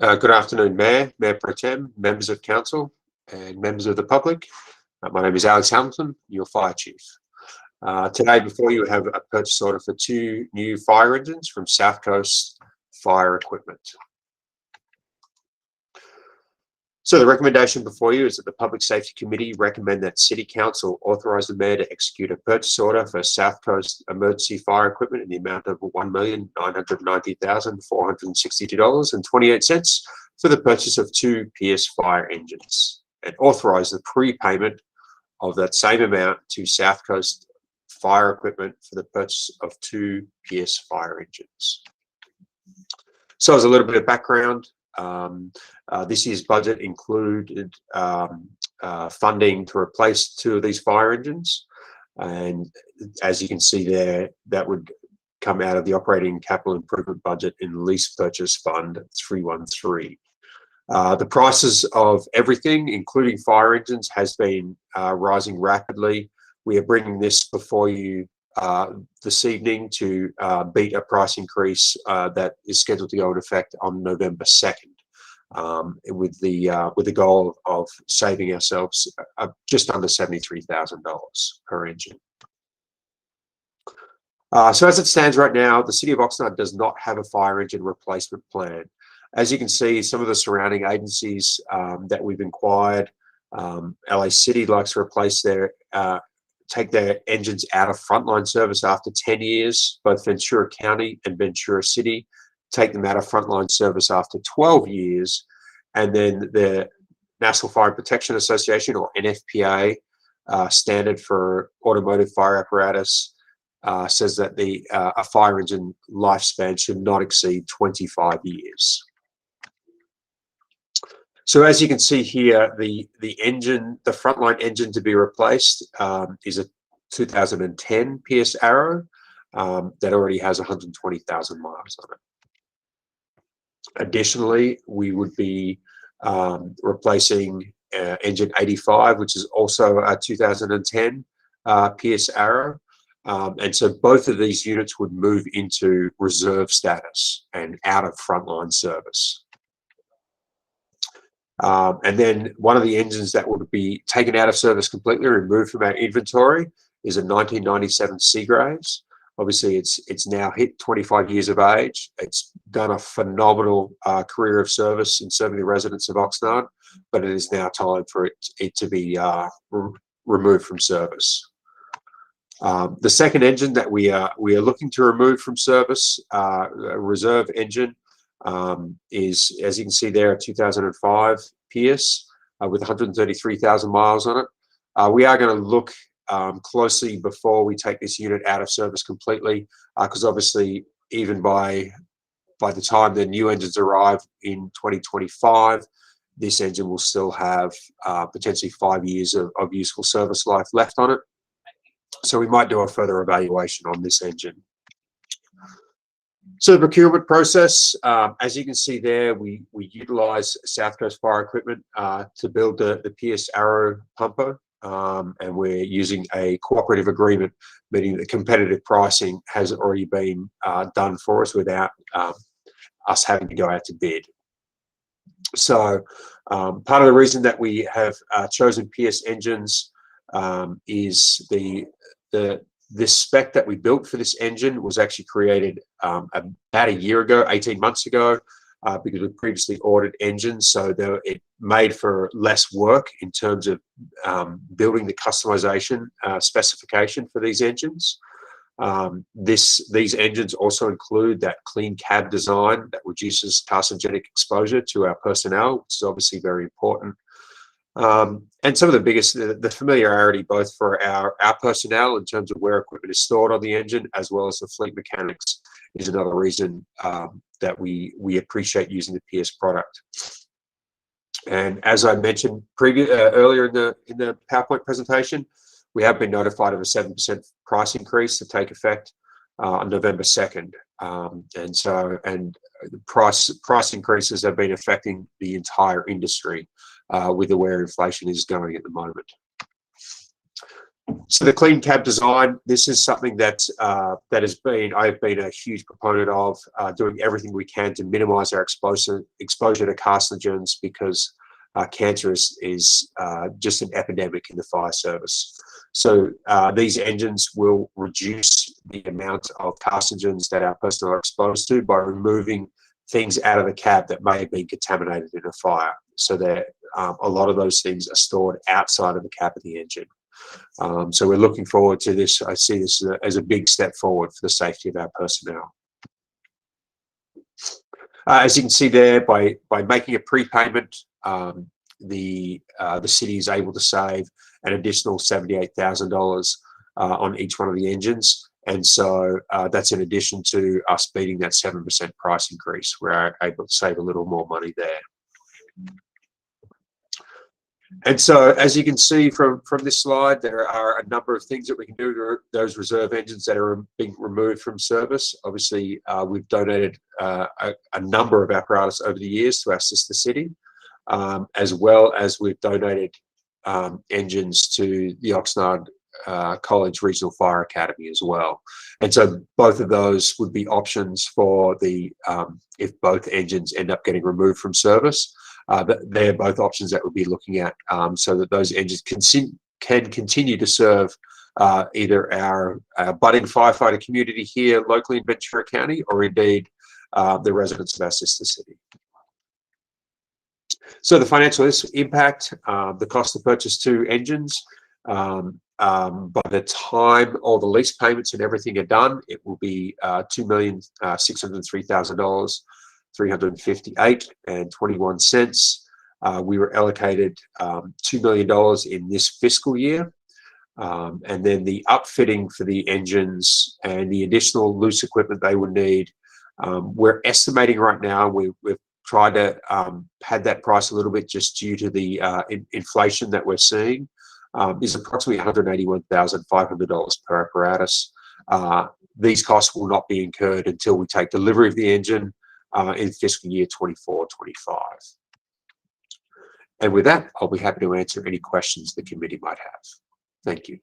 Good afternoon, Mayor Pro Tem, members of council, and members of the public. My name is Alex Hamilton, your fire chief. Today, before you, have a purchase order for 2 new fire engines from South Coast Fire Equipment. So the recommendation before you is that the Public Safety Committee recommend that City Council authorise the Mayor to execute a purchase order for South Coast Emergency Fire Equipment in the amount of $1,990,462.28 for the purchase of 2 Pierce fire engines, and authorise the prepayment of that same amount to South Coast Fire Equipment for the purchase of 2 Pierce fire engines. So as a little bit of background, this year's budget included funding to replace 2 of these fire engines, and as you can see there, that would come out of the operating capital improvement budget in lease purchase fund 313. The prices of everything, including fire engines, has been rising rapidly. We are bringing this before you this evening to beat a price increase that is scheduled to go into effect on November 2nd. With the goal of saving ourselves just under $73,000 per engine. So as it stands right now, the City of Oxnard does not have a fire engine replacement plan. As you can see, some of the surrounding agencies that we've inquired, LA City likes to replace take their engines out of frontline service after 10 years. Both Ventura County and Ventura City take them out of frontline service after 12 years. And then the National Fire and Protection Association, or NFPA, standard for automotive fire apparatus, says that a fire engine lifespan should not exceed 25 years. So as you can see here, the frontline engine to be replaced is a 2010 Pierce Arrow that already has 120,000 miles on it. Additionally, we would be replacing engine 85, which is also a 2010 Pierce Arrow. And so both of these units would move into reserve status and out of frontline service. And then one of the engines that would be taken out of service completely, removed from our inventory, is a 1997 Seagraves. Obviously, it's now hit 25 years of age. It's done a phenomenal career of service in serving the residents of Oxnard, but it is now time for it to be removed from service. The second engine that we are looking to remove from service, a reserve engine, is, as you can see there, a 2005 Pierce with 133,000 miles on it. We are going to look closely before we take this unit out of service completely, because obviously even by the time the new engines arrive in 2025, this engine will still have potentially 5 years of useful service life left on it. So we might do a further evaluation on this engine. So the procurement process, as you can see there, we utilize South Coast Fire Equipment to build the Pierce Arrow pumper, and we're using a cooperative agreement, meaning that competitive pricing has already been done for us without us having to go out to bid. So part of the reason that we have chosen Pierce engines is this spec that we built for this engine was actually created about a year ago, 18 months ago, because we previously ordered engines, so it made for less work in terms of building the customization specification for these engines. These engines also include that clean cab design that reduces carcinogenic exposure to our personnel, which is obviously very important. And some of the biggest, the familiarity both for our personnel in terms of where equipment is stored on the engine, as well as the fleet mechanics, is another reason that we appreciate using the Pierce product. And as I mentioned earlier in the PowerPoint presentation, we have been notified of a 7% price increase to take effect on November 2nd. And the price increases have been affecting the entire industry with where inflation is going at the moment. So the clean cab design, this is something that I've been a huge proponent of, doing everything we can to minimize our exposure to carcinogens, because cancer is just an epidemic in the fire service. So these engines will reduce the amount of carcinogens that our personnel are exposed to by removing things out of the cab that may have been contaminated in a fire. So that a lot of those things are stored outside of the cab of the engine. So we're looking forward to this. I see this as a big step forward for the safety of our personnel. As you can see there, by making a prepayment, the city is able to save an additional $78,000 on each one of the engines. And so that's in addition to us beating that 7% price increase. We're able to save a little more money there. And so, as you can see from this slide, there are a number of things that we can do to those reserve engines that are being removed from service. Obviously, we've donated a number of apparatus over the years to our sister city, as well as we've donated engines to the Oxnard College Regional Fire Academy as well. And so both of those would be options for the if both engines end up getting removed from service. They're both options that we'll be looking at, so that those engines can continue to serve either our budding firefighter community here locally in Ventura County, or indeed the residents of our sister city. So the financial impact, the cost to purchase 2 engines, by the time all the lease payments and everything are done, it will be $2,603,000. $358.21. We were allocated $2 million in this fiscal year, and then the upfitting for the engines and the additional loose equipment they would need, we're estimating right now, we've tried to pad that price a little bit just due to the inflation that we're seeing, is approximately $181,500 per apparatus. These costs will not be incurred until we take delivery of the engine in fiscal year 24-25. And with that, I'll be happy to answer any questions the committee might have. Thank you.